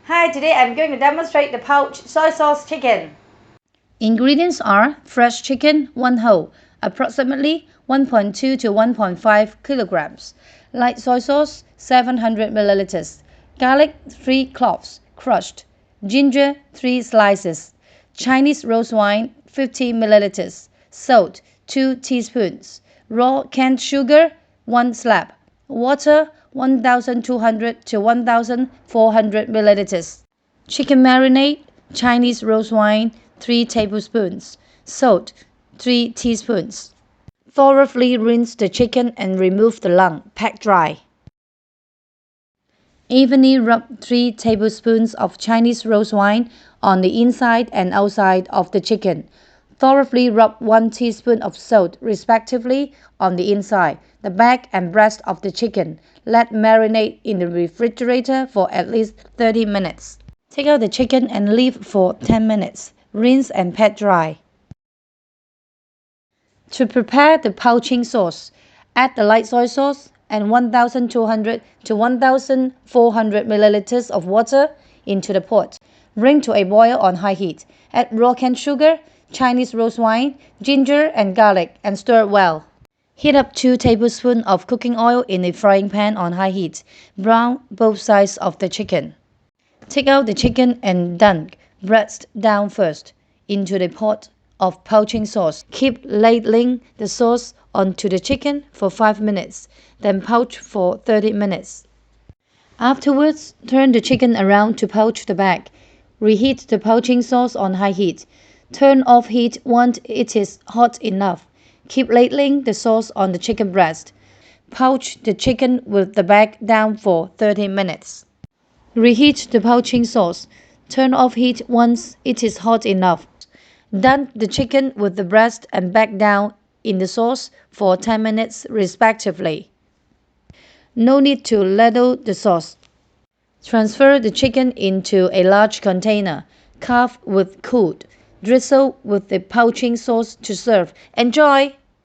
Hi, today I'm going to demonstrate the poached soy sauce chicken. Ingredients are fresh chicken, 1 whole, approximately 1.2 to 1.5 kilograms, light soy sauce, 700 milliliters, garlic, 3 cloves, crushed, ginger, 3 slices, Chinese rose wine, 50 milliliters, salt, 2 teaspoons, raw canned sugar, 1 slab, water, 1200 to 1400 milliliters, chicken marinade, Chinese rose wine, 3 tablespoons, salt, 3 teaspoons. Thoroughly rinse the chicken and remove the lung. Pack dry. Evenly rub 3 tablespoons of Chinese rose wine on the inside and outside of the chicken. Thoroughly rub 1 teaspoon of salt, respectively, on the inside, the back and breast of the chicken. Let marinate in the refrigerator for at least 30 minutes. Take out the chicken and leave for 10 minutes. Rinse and pat dry. To prepare the poaching sauce, add the light soy sauce and 1200 to 1400 milliliters of water into the pot. Bring to a boil on high heat. Add raw canned sugar, Chinese rose wine, ginger and garlic and stir well. Heat up 2 tablespoons of cooking oil in a frying pan on high heat. Brown both sides of the chicken. Take out the chicken and dunk breast down first into the pot of poaching sauce. Keep ladling the sauce onto the chicken for 5 minutes, then poach for 30 minutes. Afterwards, turn the chicken around to poach the back. Reheat the poaching sauce on high heat. Turn off heat once it is hot enough. Keep ladling the sauce on the chicken breast. Poach the chicken with the back down for 30 minutes. Reheat the poaching sauce. Turn off heat once it is hot enough. Dunk the chicken with the breast and back down in the sauce for 10 minutes respectively. No need to ladle the sauce. Transfer the chicken into a large container. Carve with cooled. Drizzle with the poaching sauce to serve. Enjoy!